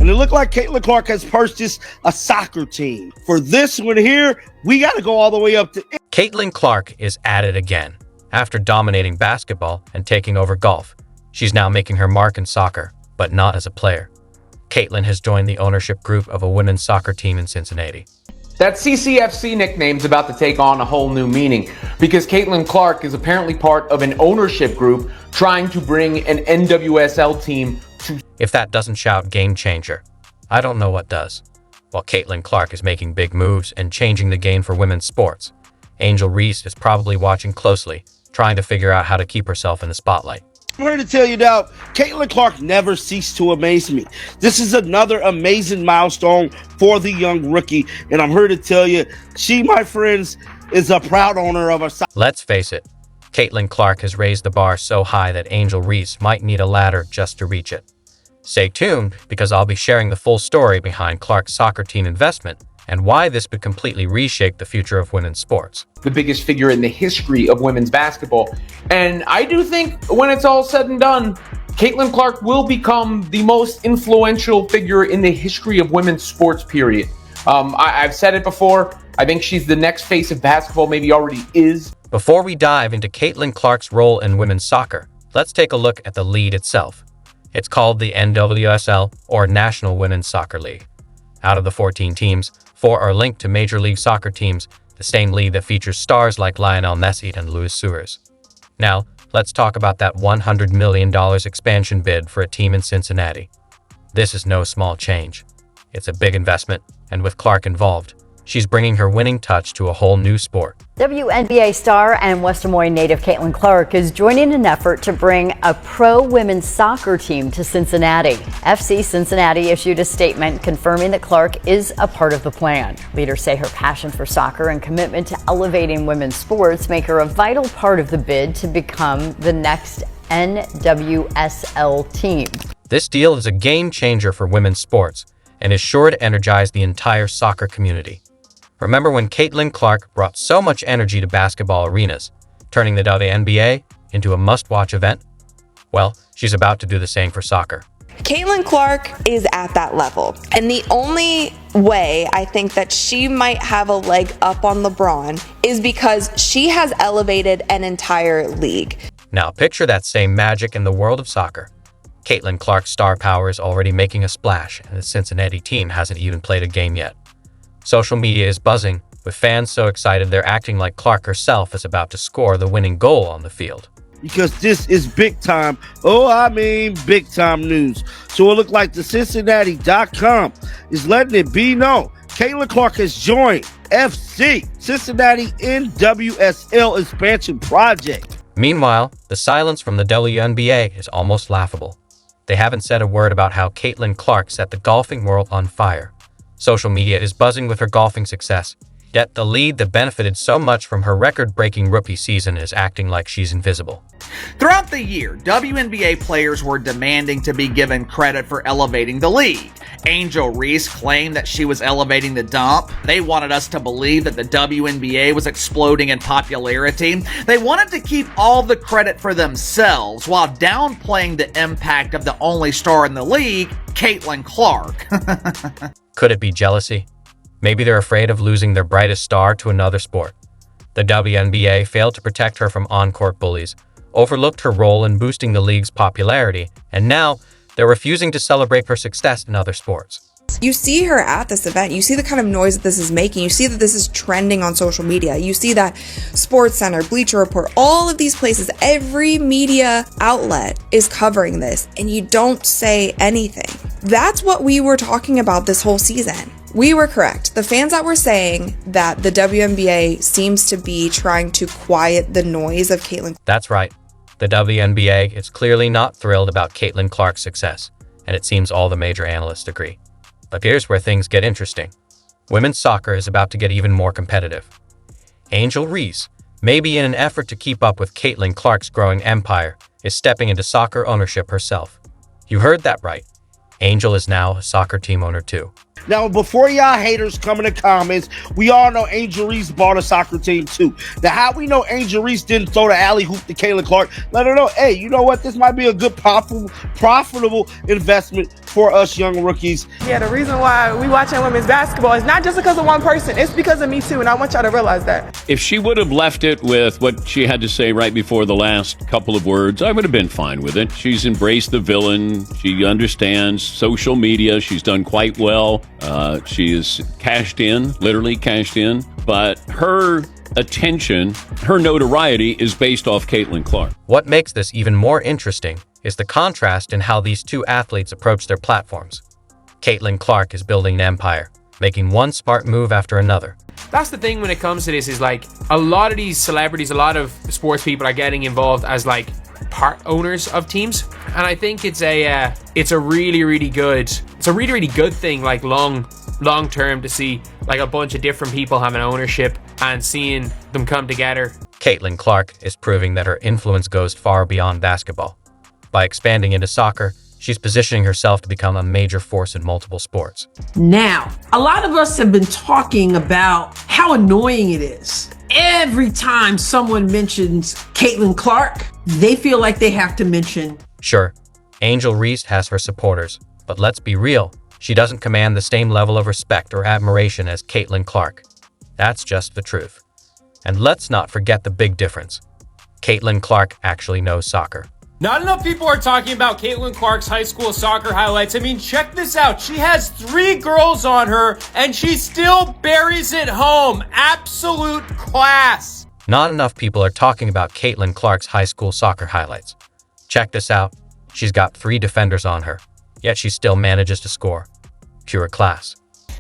And it looked like Caitlin Clark has purchased a soccer team. For this one here, we got to go all the way up to... Caitlin Clark is at it again. After dominating basketball and taking over golf, she's now making her mark in soccer, but not as a player. Caitlin has joined the ownership group of a women's soccer team in Cincinnati. That CCFC nickname's about to take on a whole new meaning because Caitlin Clark is apparently part of an ownership group trying to bring an NWSL team to... If that doesn't shout game changer, I don't know what does. While Caitlin Clark is making big moves and changing the game for women's sports, Angel Reese is probably watching closely, trying to figure out how to keep herself in the spotlight. I'm here to tell you now, Caitlin Clark never ceased to amaze me. This is another amazing milestone for the young rookie, and I'm here to tell you, she, my friends, is a proud owner of a... Let's face it, Caitlin Clark has raised the bar so high that Angel Reese might need a ladder just to reach it. Stay tuned, because I'll be sharing the full story behind Clark's soccer team investment and why this could completely reshape the future of women's sports. The biggest figure in the history of women's basketball. And I do think when it's all said and done, Caitlin Clark will become the most influential figure in the history of women's sports, period. I've said it before. I think she's the next face of basketball, maybe already is. Before we dive into Caitlin Clark's role in women's soccer, let's take a look at the league itself. It's called the NWSL, or National Women's Soccer League. Out of the 14 teams, 4 are linked to Major League Soccer teams, the same league that features stars like Lionel Messi and Luis Suarez. Now, let's talk about that $100 million expansion bid for a team in Cincinnati. This is no small change. It's a big investment, and with Clark involved, she's bringing her winning touch to a whole new sport. WNBA star and West Des Moines native Caitlin Clark is joining an effort to bring a pro women's soccer team to Cincinnati. FC Cincinnati issued a statement confirming that Clark is a part of the plan. Leaders say her passion for soccer and commitment to elevating women's sports make her a vital part of the bid to become the next NWSL team. This deal is a game changer for women's sports and is sure to energize the entire soccer community. Remember when Caitlin Clark brought so much energy to basketball arenas, turning the WNBA into a must-watch event? Well, she's about to do the same for soccer. Caitlin Clark is at that level. And the only way I think that she might have a leg up on LeBron is because she has elevated an entire league. Now picture that same magic in the world of soccer. Caitlin Clark's star power is already making a splash, and the Cincinnati team hasn't even played a game yet. Social media is buzzing, with fans so excited they're acting like Clark herself is about to score the winning goal on the field. Because this is big time, big time news. So it looked like the Cincinnati.com is letting it be known. Caitlin Clark has joined FC Cincinnati NWSL expansion project. Meanwhile, the silence from the WNBA is almost laughable. They haven't said a word about how Caitlin Clark set the golfing world on fire. Social media is buzzing with her golfing success, yet the lead that benefited so much from her record-breaking rookie season is acting like she's invisible. Throughout the year, WNBA players were demanding to be given credit for elevating the league. Angel Reese claimed that she was elevating the dump. They wanted us to believe that the WNBA was exploding in popularity. They wanted to keep all the credit for themselves while downplaying the impact of the only star in the league, Caitlin Clark. Could it be jealousy? Maybe they're afraid of losing their brightest star to another sport. The WNBA failed to protect her from on-court bullies, overlooked her role in boosting the league's popularity, and now they're refusing to celebrate her success in other sports. You see her at this event. You see the kind of noise that this is making. You see that this is trending on social media. You see that SportsCenter, Bleacher Report, all of these places, every media outlet is covering this, and you don't say anything. That's what we were talking about this whole season. We were correct. The fans that were saying that the WNBA seems to be trying to quiet the noise of Caitlin. That's right. The WNBA is clearly not thrilled about Caitlin Clark's success, and it seems all the major analysts agree. But here's where things get interesting. Women's soccer is about to get even more competitive. Angel Reese, maybe in an effort to keep up with Caitlin Clark's growing empire, is stepping into soccer ownership herself. You heard that right. Angel is now a soccer team owner too. Now, before y'all haters come in the comments, we all know Angel Reese bought a soccer team too. Now, how we know Angel Reese didn't throw the alley hoop to Caitlin Clark? Let her know, hey, you know what? This might be a good profitable investment for us young rookies. Yeah, the reason why we watching women's basketball is not just because of one person. It's because of me too, and I want y'all to realize that. If she would have left it with what she had to say right before the last couple of words, I would have been fine with it. She's embraced the villain. She understands social media. She's done quite well. She is literally cashed in. But her attention, her notoriety is based off Caitlin Clark. What makes this even more interesting is the contrast in how these two athletes approach their platforms. Caitlin Clark is building an empire, making one smart move after another. That's the thing when it comes to this, is like a lot of these celebrities, a lot of sports people are getting involved as like part owners of teams, and I think it's a really good thing, like long term, to see like a bunch of different people having ownership and seeing them come together. Caitlin Clark is proving that her influence goes far beyond basketball. By expanding into soccer, she's positioning herself to become a major force in multiple sports. Now, a lot of us have been talking about how annoying it is. Every time someone mentions Caitlin Clark, they feel like they have to mention. Sure, Angel Reese has her supporters, but let's be real, she doesn't command the same level of respect or admiration as Caitlin Clark. That's just the truth. And let's not forget the big difference. Caitlin Clark actually knows soccer. Not enough people are talking about Caitlin Clark's high school soccer highlights. I mean, check this out. She has 3 girls on her, and she still buries it home. Absolute class. Not enough people are talking about Caitlin Clark's high school soccer highlights. Check this out. She's got 3 defenders on her, yet she still manages to score. Pure class.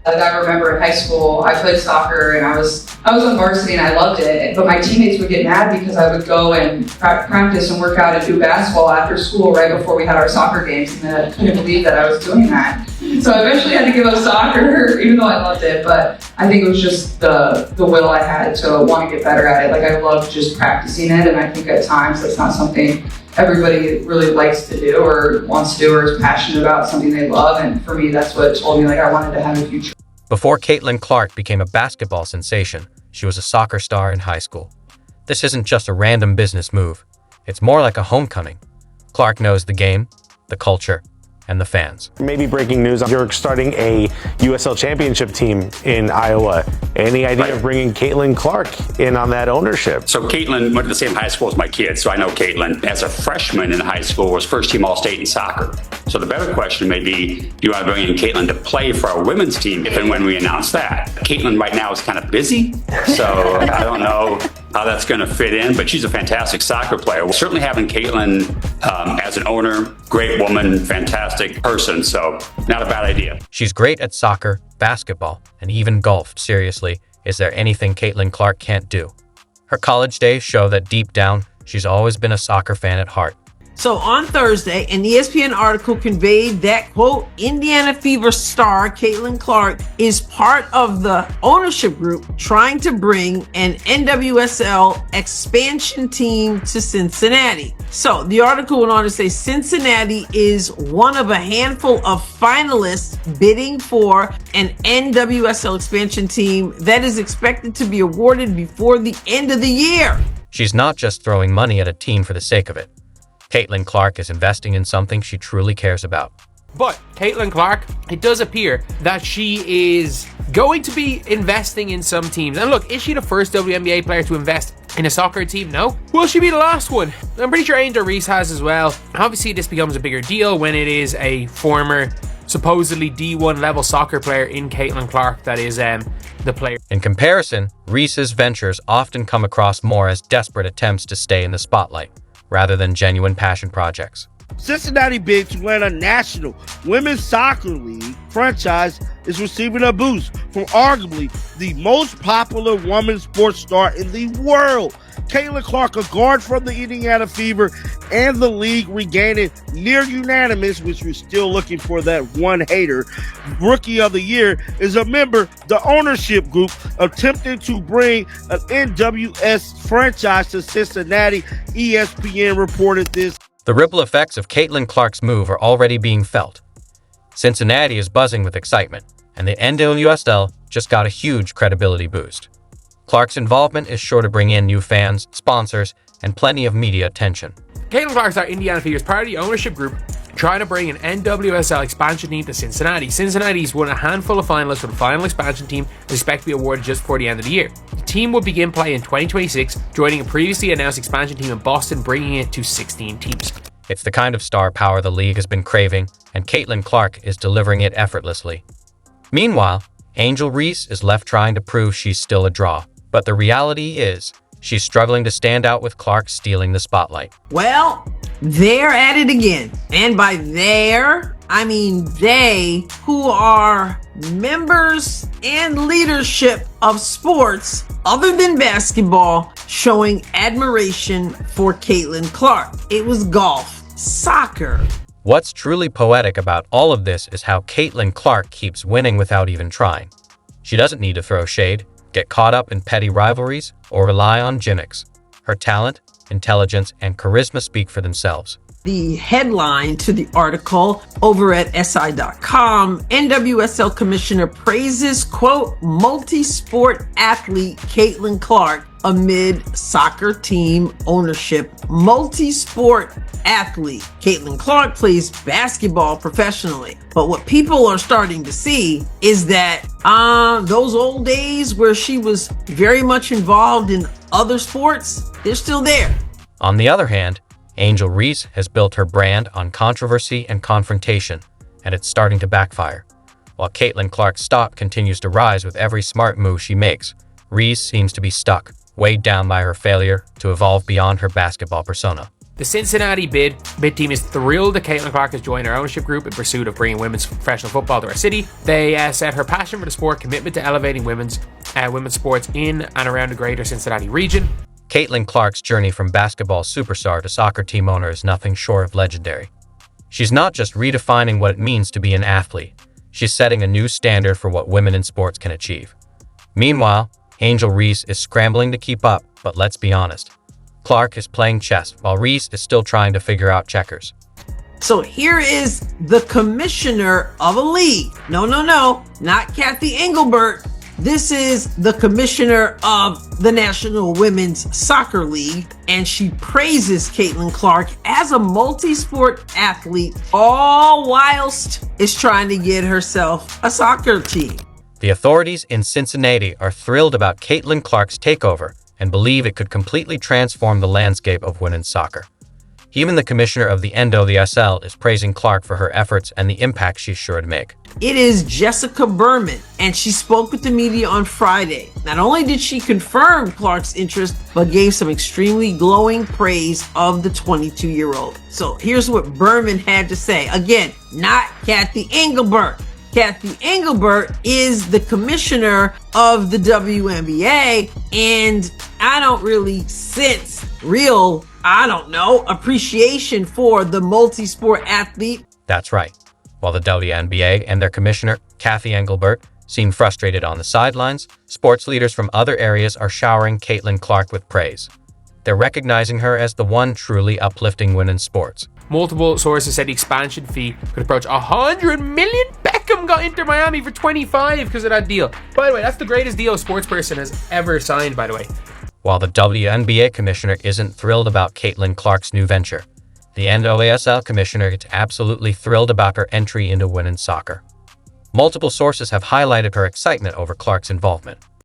I remember in high school, I played soccer and I was on varsity and I loved it. But my teammates would get mad because I would go and practice and work out and do basketball after school right before we had our soccer games. And I couldn't believe that I was doing that. So I eventually had to give up soccer, even though I loved it. But I think it was just the will I had to want to get better at it. Like, I love just practicing it. And I think at times that's not something everybody really likes to do or wants to do or is passionate about, something they love. And for me, that's what told me like I wanted to have a future. Before Caitlin Clark became a basketball sensation, she was a soccer star in high school. This isn't just a random business move. It's more like a homecoming. Clark knows the game, the culture, and the fans. Maybe breaking news, you're starting a USL championship team in Iowa. Any idea of bringing Caitlin Clark in on that ownership? So Caitlin went to the same high school as my kids, so I know Caitlin. As a freshman in high school, was first team All-State in soccer. So the better question may be, do you want to bring in Caitlin to play for our women's team if and when we announce that? Caitlin right now is kind of busy, so I don't know how that's going to fit in, but she's a fantastic soccer player. Well, certainly having Caitlin as an owner, great woman, fantastic person, so not a bad idea. She's great at soccer, basketball, and even golf. Seriously, is there anything Caitlin Clark can't do? Her college days show that deep down, she's always been a soccer fan at heart. So on Thursday, an ESPN article conveyed that, quote, Indiana Fever star Caitlin Clark is part of the ownership group trying to bring an NWSL expansion team to Cincinnati. So the article went on to say Cincinnati is one of a handful of finalists bidding for an NWSL expansion team that is expected to be awarded before the end of the year. She's not just throwing money at a team for the sake of it. Caitlin Clark is investing in something she truly cares about. But Caitlin Clark, it does appear that she is going to be investing in some teams. And look, is she the first WNBA player to invest in a soccer team? No. Will she be the last one? I'm pretty sure Angel Reese has as well. Obviously, this becomes a bigger deal when it is a former, supposedly D1 level soccer player in Caitlin Clark that is the player. In comparison, Reese's ventures often come across more as desperate attempts to stay in the spotlight, rather than genuine passion projects. Cincinnati bid to win a national women's soccer league franchise is receiving a boost from arguably the most popular women's sports star in the world. Caitlin Clark, a guard from the Indiana Fever, and the league regaining near unanimous, which we're still looking for that one hater, Rookie of the Year, is a member of the ownership group attempting to bring an NWS franchise to Cincinnati. ESPN reported this. The ripple effects of Caitlin Clark's move are already being felt. Cincinnati is buzzing with excitement, and the NWSL just got a huge credibility boost. Clark's involvement is sure to bring in new fans, sponsors, and plenty of media attention. Caitlin Clark's our Indiana Fever's part of the ownership group trying to bring an NWSL expansion team to Cincinnati. Cincinnati's won a handful of finalists for the final expansion team and expect to be awarded just before the end of the year. The team will begin play in 2026, joining a previously announced expansion team in Boston, bringing it to 16 teams. It's the kind of star power the league has been craving, and Caitlin Clark is delivering it effortlessly. Meanwhile, Angel Reese is left trying to prove she's still a draw, but the reality is, she's struggling to stand out with Clark stealing the spotlight. Well, they're at it again. And by there, I mean they who are members and leadership of sports other than basketball showing admiration for Caitlin Clark. It was golf, soccer. What's truly poetic about all of this is how Caitlin Clark keeps winning without even trying. She doesn't need to throw shade, get caught up in petty rivalries, or rely on gimmicks. Her talent, intelligence, and charisma speak for themselves. The headline to the article over at SI.com, NWSL Commissioner praises, quote, multi-sport athlete Caitlin Clark amid soccer team ownership. Multi-sport athlete Caitlin Clark plays basketball professionally. But what people are starting to see is that those old days where she was very much involved in other sports, they're still there. On the other hand, Angel Reese has built her brand on controversy and confrontation, and it's starting to backfire. While Caitlin Clark's stock continues to rise with every smart move she makes, Reese seems to be stuck, weighed down by her failure to evolve beyond her basketball persona. The Cincinnati bid team is thrilled that Caitlin Clark has joined our ownership group in pursuit of bringing women's professional football to our city. They said her passion for the sport, commitment to elevating women's sports in and around the greater Cincinnati region. Caitlin Clark's journey from basketball superstar to soccer team owner is nothing short of legendary. She's not just redefining what it means to be an athlete, she's setting a new standard for what women in sports can achieve. Meanwhile, Angel Reese is scrambling to keep up, but let's be honest. Clark is playing chess while Reese is still trying to figure out checkers. So here is the commissioner of a league. No, not Kathy Engelbert. This is the commissioner of the National Women's Soccer League, and she praises Caitlin Clark as a multi-sport athlete, all whilst is trying to get herself a soccer team. The authorities in Cincinnati are thrilled about Caitlin Clark's takeover and believe it could completely transform the landscape of women's soccer. Even the commissioner of the NWSL is praising Clark for her efforts and the impact she's sure to make. It is Jessica Berman, and she spoke with the media on Friday. Not only did she confirm Clark's interest, but gave some extremely glowing praise of the 22-year-old. So here's what Berman had to say. Again, not Kathy Engelbert. Kathy Engelbert is the commissioner of the WNBA, and I don't really sense real, appreciation for the multi-sport athlete. That's right. While the WNBA and their commissioner, Kathy Engelbert, seem frustrated on the sidelines, sports leaders from other areas are showering Caitlin Clark with praise. They're recognizing her as the one truly uplifting women's sports. Multiple sources said the expansion fee could approach $100 million. Beckham got Inter Miami for 25 because of that deal. By the way, that's the greatest deal a sports person has ever signed, by the way. While the WNBA commissioner isn't thrilled about Caitlin Clark's new venture, the NWSL commissioner is absolutely thrilled about her entry into women's soccer. Multiple sources have highlighted her excitement over Clark's involvement.